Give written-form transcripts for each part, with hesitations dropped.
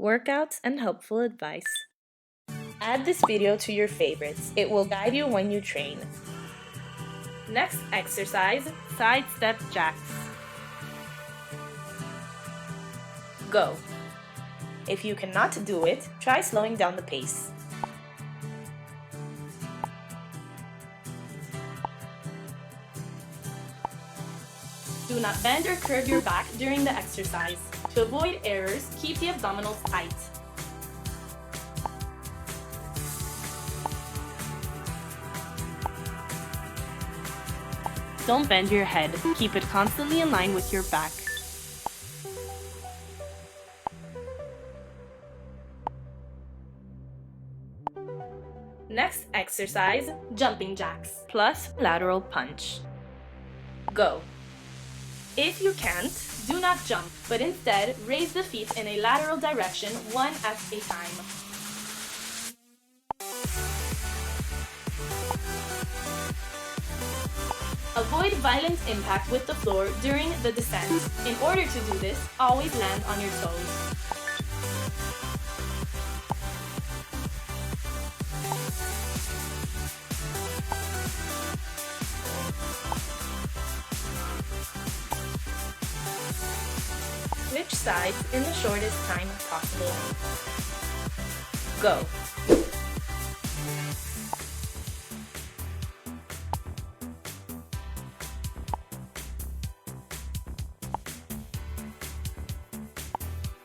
workouts, and helpful advice. Add this video to your favorites. It will guide you when you train. Next exercise, side step jacks. Go. If you cannot do it, try slowing down the pace. Do not bend or curve your back during the exercise. To avoid errors, keep the abdominals tight. Don't bend your head. Keep it constantly in line with your back. Next exercise, jumping jacks plus lateral punch. Go. If you can't, do not jump, but instead raise the feet in a lateral direction one at a time. Avoid violent impact with the floor during the descent. In order to do this, always land on your toes. Switch sides in the shortest time possible. Go.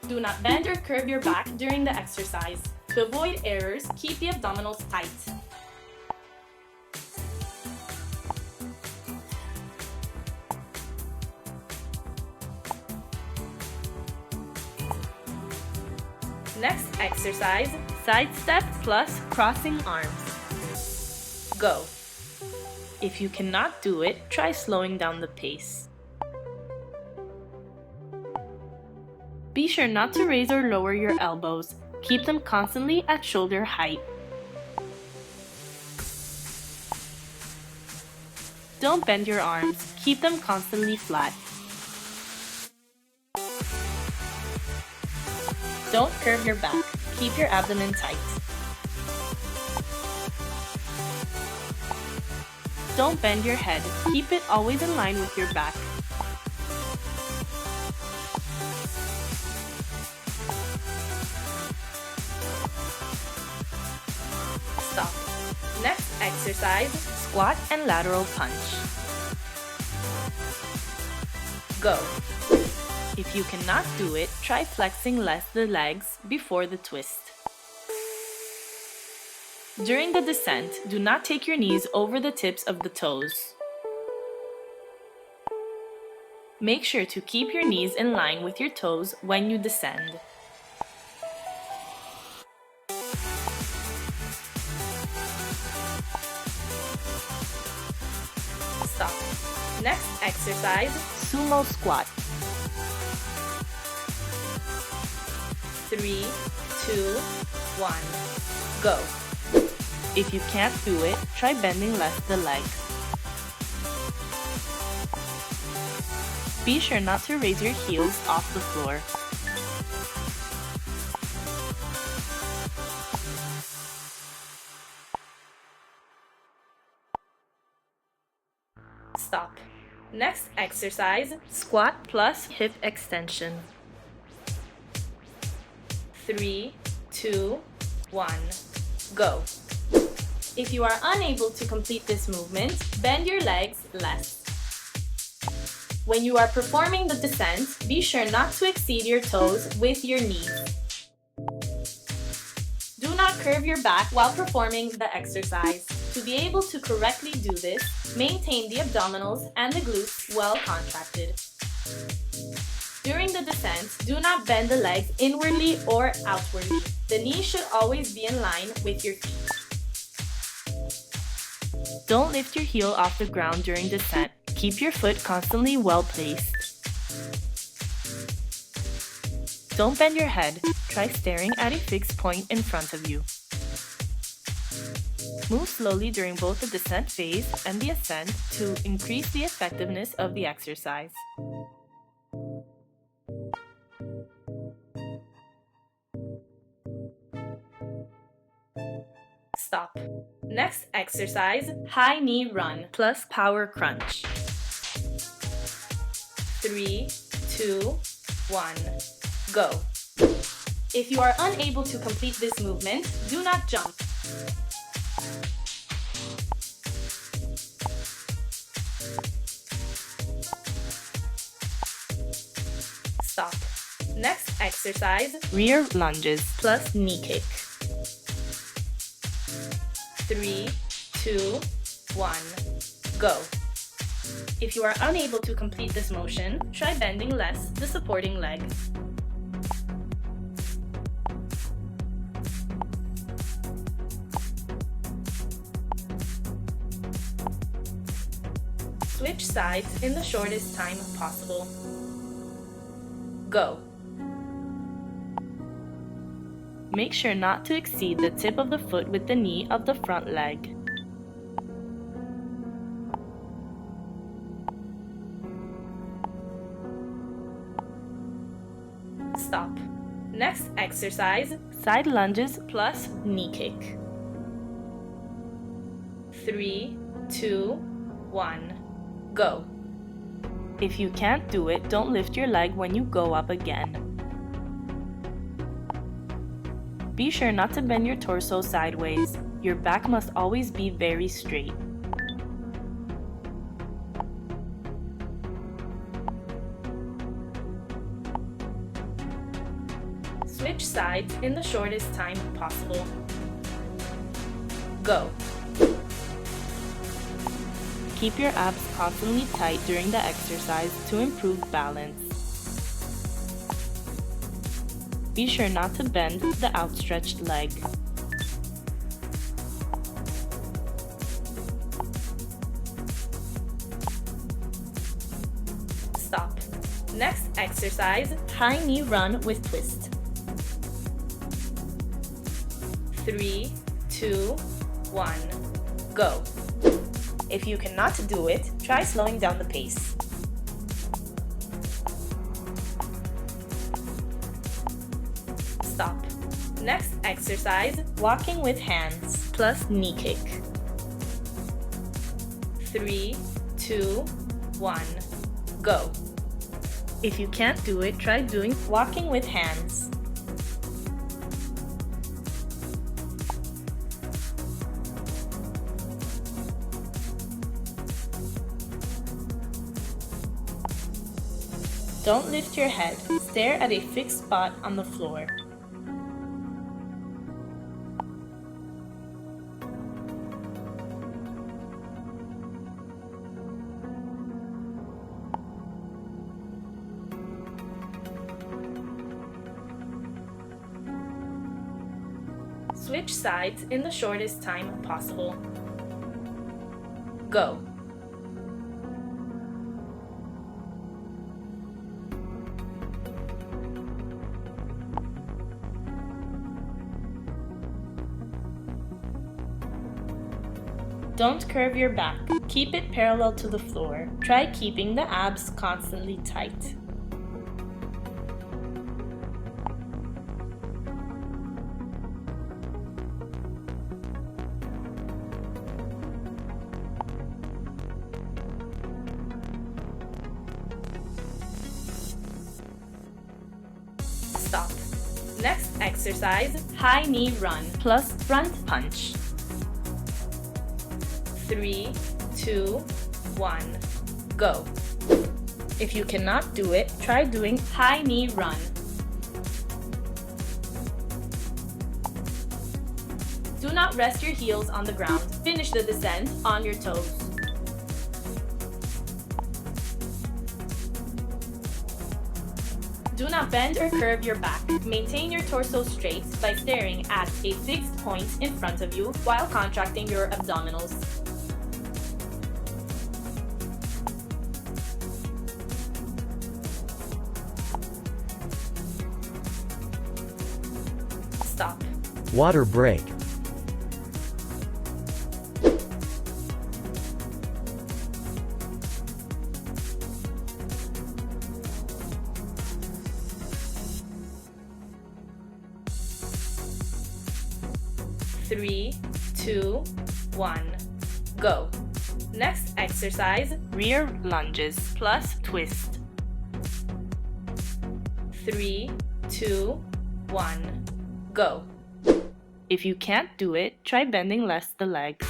Do not bend or curve your back during the exercise. To avoid errors, keep the abdominals tight. Next exercise, side step plus crossing arms. Go. If you cannot do it, try slowing down the pace. Be sure not to raise or lower your elbows. Keep them constantly at shoulder height. Don't bend your arms. Keep them constantly flat. Don't curve your back. Keep your abdomen tight. Don't bend your head. Keep it always in line with your back. Stop. Next exercise, squat and lateral punch. Go. If you cannot do it, try flexing less the legs before the twist. During the descent, do not take your knees over the tips of the toes. Make sure to keep your knees in line with your toes when you descend. Stop. Next exercise, sumo squat. 3, 2, 1, go. If you can't do it, try bending less the legs. Be sure not to raise your heels off the floor. Stop. Next exercise, squat plus hip extension. 3, 2, 1, go. If you are unable to complete this movement, bend your legs less. When you are performing the descent, be sure not to exceed your toes with your knees. Do not curve your back while performing the exercise. To be able to correctly do this, maintain the abdominals and the glutes well contracted. During the descent, do not bend the legs inwardly or outwardly. The knees should always be in line with your feet. Don't lift your heel off the ground during descent. Keep your foot constantly well placed. Don't bend your head. Try staring at a fixed point in front of you. Move slowly during both the descent phase and the ascent to increase the effectiveness of the exercise. Stop. Next exercise, high knee run plus power crunch. 3, 2, 1, go. If you are unable to complete this movement, do not jump. Stop. Next exercise, rear lunges plus knee kick. 3, 2, 1, go. If you are unable to complete this motion, try bending less the supporting leg. Switch sides in the shortest time possible. Go. Make sure not to exceed the tip of the foot with the knee of the front leg. Stop. Next exercise, side lunges plus knee kick. 3, 2, 1, go. If you can't do it, don't lift your leg when you go up again. Be sure not to bend your torso sideways. Your back must always be very straight. Switch sides in the shortest time possible. Go. Keep your abs constantly tight during the exercise to improve balance. Be sure not to bend the outstretched leg. Stop. Next exercise, high knee run with twist. 3, 2, 1, go. If you cannot do it, try slowing down the pace. Stop. Next exercise, walking with hands plus knee kick. 3, 2, 1, go. If you can't do it, try doing walking with hands. Don't lift your head. Stare at a fixed spot on the floor. Switch sides in the shortest time possible. Go. Don't curve your back. Keep it parallel to the floor. Try keeping the abs constantly tight. Stop. Next exercise, high knee run plus front punch. 3, 2, 1, go. If you cannot do it, try doing high knee run. Do not rest your heels on the ground. Finish the descent on your toes. Do not bend or curve your back. Maintain your torso straight by staring at a fixed point in front of you while contracting your abdominals. Stop. Water break. 2, 1, go. Next exercise, rear lunges plus twist. 3, 2, 1, go. If you can't do it, try bending less the legs.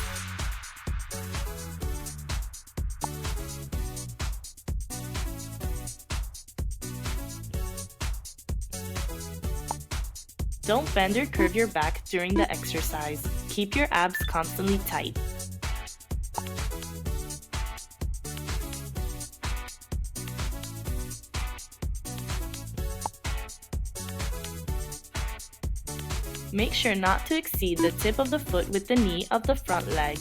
Don't bend or curve your back during the exercise. Keep your abs constantly tight. Make sure not to exceed the tip of the foot with the knee of the front leg.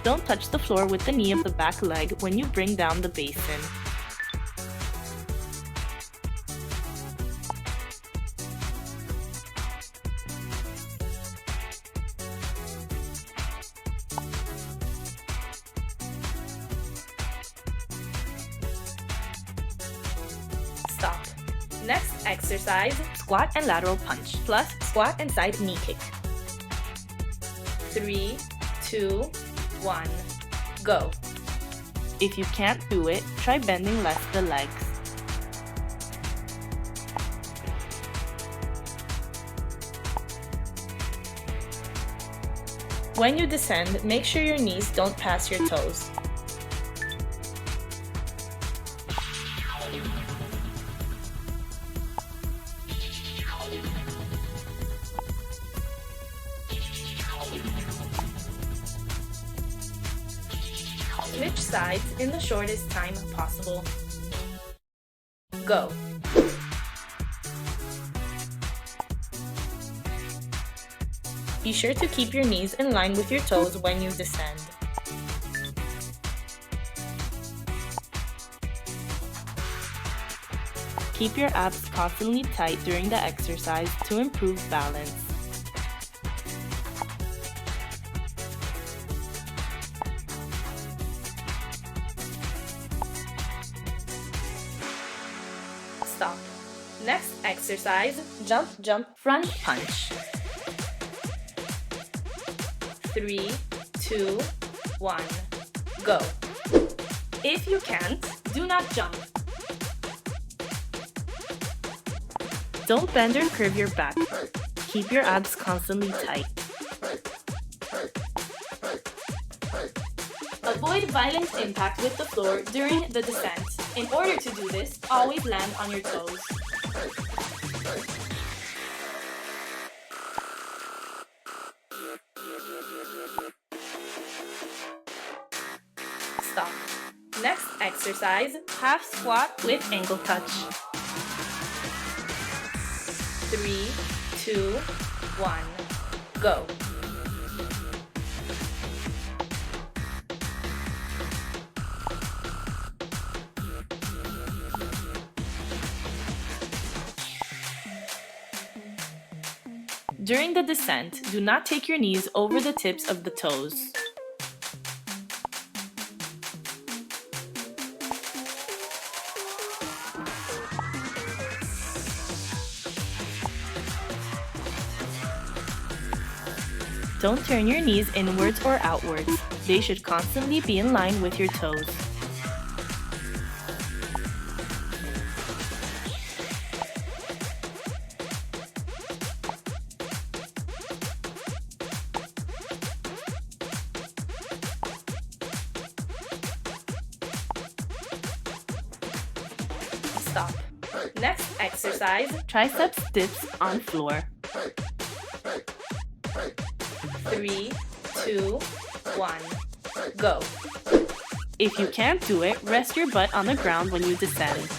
Don't touch the floor with the knee of the back leg when you bring down the basin. Stop. Next exercise, squat and lateral punch plus squat and side knee kick. 3, 2, 1, go. If you can't do it, try bending less the legs. When you descend, make sure your knees don't pass your toes. Switch sides in the shortest time possible. Go. Be sure to keep your knees in line with your toes when you descend. Keep your abs constantly tight during the exercise to improve balance. Stop. Next exercise, jump, jump, front punch. 3, 2, 1, go. If you can't, do not jump. Don't bend or curve your back. Keep your abs constantly tight. Avoid violent impact with the floor during the descent. In order to do this, always land on your toes. Stop. Next exercise, half squat with ankle touch. 3, 2, 1, go. During the descent, do not take your knees over the tips of the toes. Don't turn your knees inwards or outwards. They should constantly be in line with your toes. Stop. Next exercise, triceps dips on floor. 3, 2, 1, go. If you can't do it, rest your butt on the ground when you descend.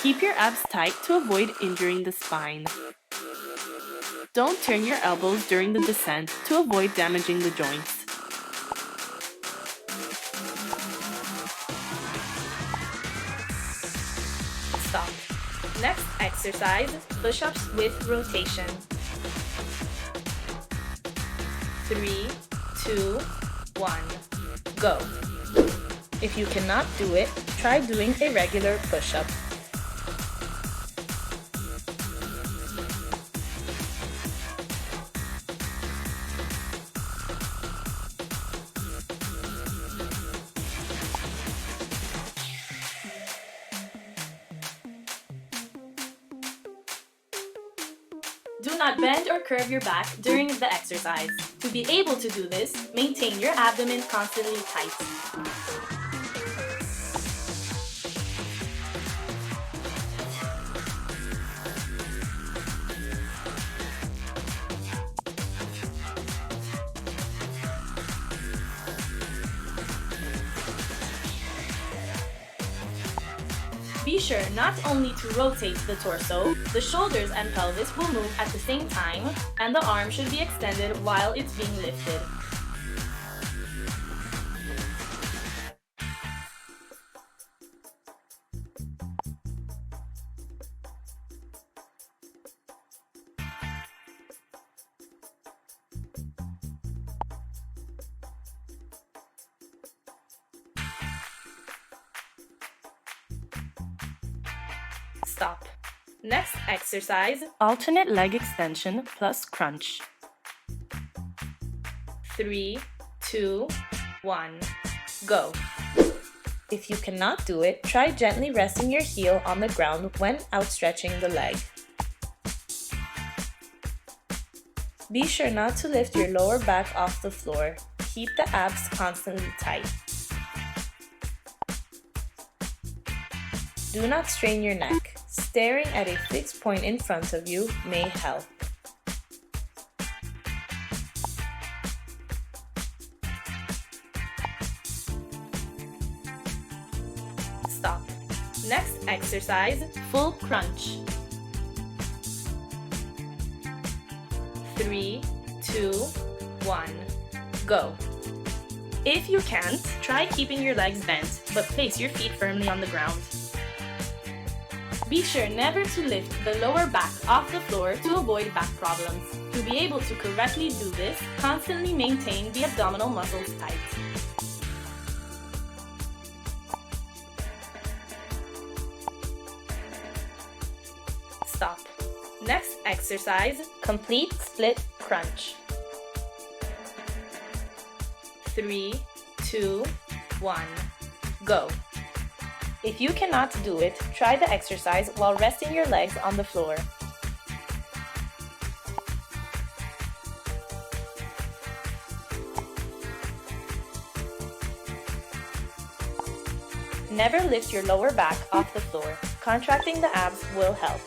Keep your abs tight to avoid injuring the spine. Don't turn your elbows during the descent to avoid damaging the joints. Stop. Next exercise, push-ups with rotation. 3, 2, 1, go. If you cannot do it, try doing a regular push-up. Do not bend or curve your back during the exercise. To be able to do this, maintain your abdomen constantly tight. Be sure not only to rotate the torso, the shoulders and pelvis will move at the same time, and the arm should be extended while it's being lifted. Stop. Next exercise, alternate leg extension plus crunch. 3, 2, 1, go. If you cannot do it, try gently resting your heel on the ground when outstretching the leg. Be sure not to lift your lower back off the floor. Keep the abs constantly tight. Do not strain your neck. Staring at a fixed point in front of you may help. Stop. Next exercise, full crunch. 3, 2, 1, go. If you can't, try keeping your legs bent, but place your feet firmly on the ground. Be sure never to lift the lower back off the floor to avoid back problems. To be able to correctly do this, constantly maintain the abdominal muscles tight. Stop. Next exercise, complete split crunch. 3, 2, 1, go. If you cannot do it, try the exercise while resting your legs on the floor. Never lift your lower back off the floor. Contracting the abs will help.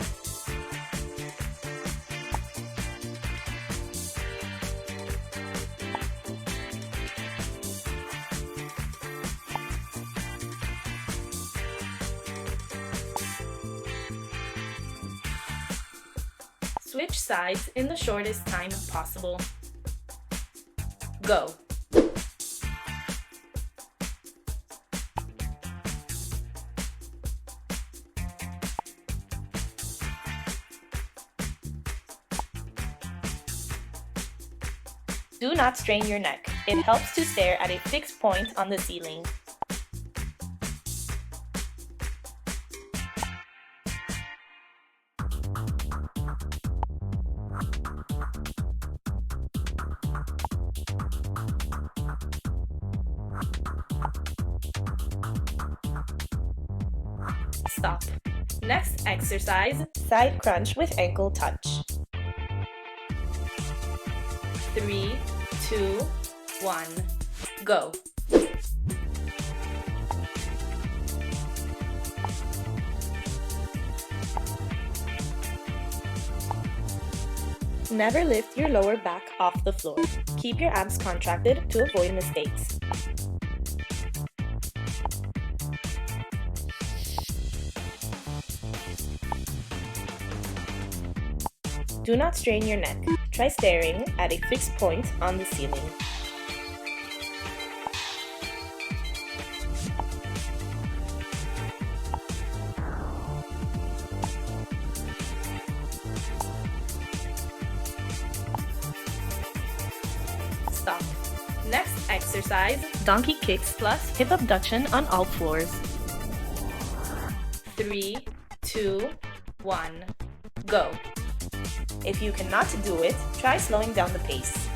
Switch sides in the shortest time possible. Go. Do not strain your neck. It helps to stare at a fixed point on the ceiling. Stop. Next exercise, side crunch with ankle touch. 3, 2, 1, go. Never lift your lower back off the floor. Keep your abs contracted to avoid mistakes. Do not strain your neck. Try staring at a fixed point on the ceiling. Stop. Next exercise, donkey kicks plus hip abduction on all floors. 3, 2, 1, go. If you cannot do it, try slowing down the pace.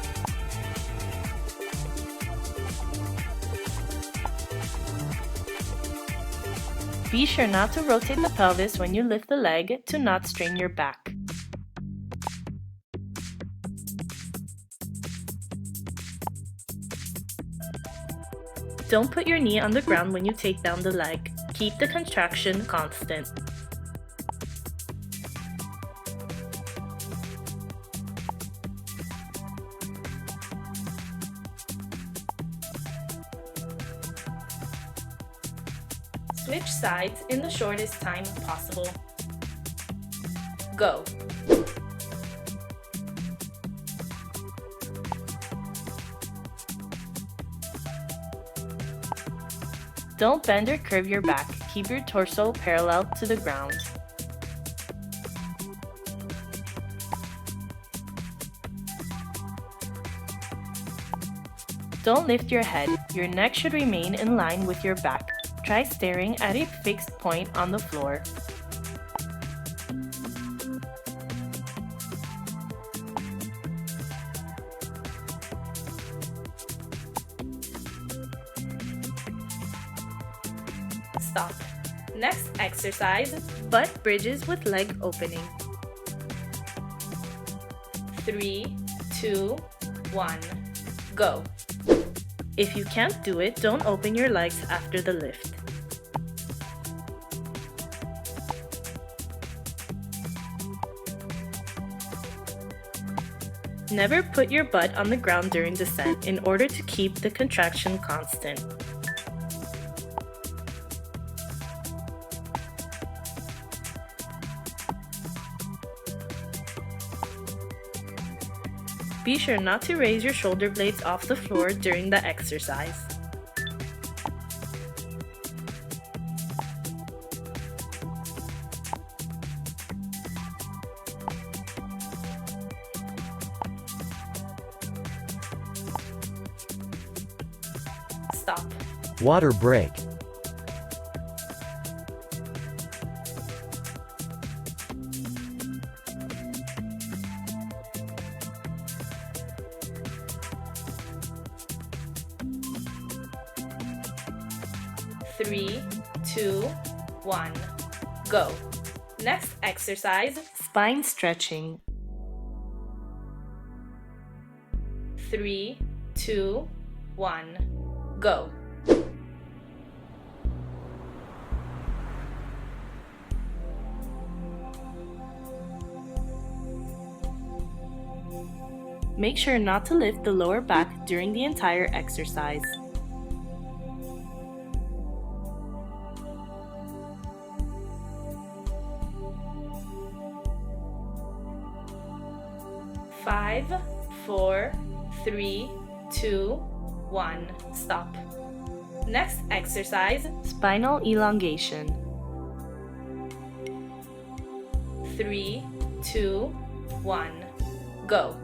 Be sure not to rotate the pelvis when you lift the leg to not strain your back. Don't put your knee on the ground when you take down the leg. Keep the contraction constant. Switch sides in the shortest time possible. Go. Don't bend or curve your back. Keep your torso parallel to the ground. Don't lift your head. Your neck should remain in line with your back. Try staring at a fixed point on the floor. Stop. Next exercise, butt bridges with leg opening. 3, 2, 1, go. If you can't do it, don't open your legs after the lift. Never put your butt on the ground during descent in order to keep the contraction constant. Be sure not to raise your shoulder blades off the floor during the exercise. Stop. Water break. Three, 2, 1, go. Next exercise, spine stretching. 3, 2, 1, go. Make sure not to lift the lower back during the entire exercise. Five, 4, 3, 2, 1, stop. Next exercise, spinal elongation. 3, 2, 1, go.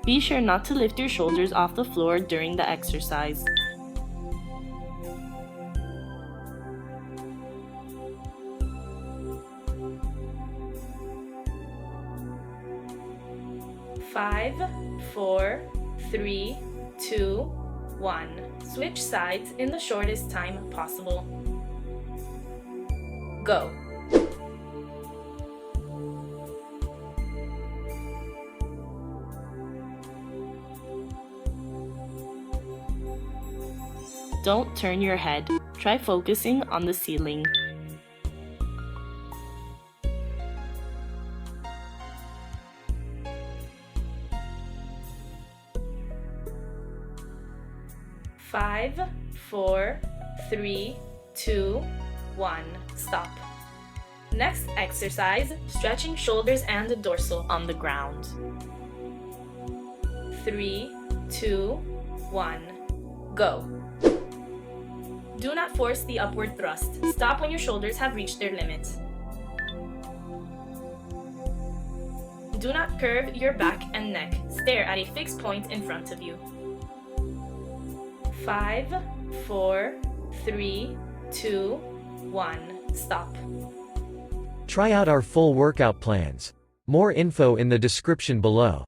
Be sure not to lift your shoulders off the floor during the exercise. Five, 4, 3, 2, 1. Switch sides in the shortest time possible. Go. Don't turn your head. Try focusing on the ceiling. Five, 4, 3, 2, 1, stop. Next exercise, stretching shoulders and the dorsal on the ground. 3, 2, 1, go. Do not force the upward thrust. Stop when your shoulders have reached their limit. Do not curve your back and neck. Stare at a fixed point in front of you. 5, 4, 3, 2, 1. Stop. Try out our full workout plans. More info in the description below.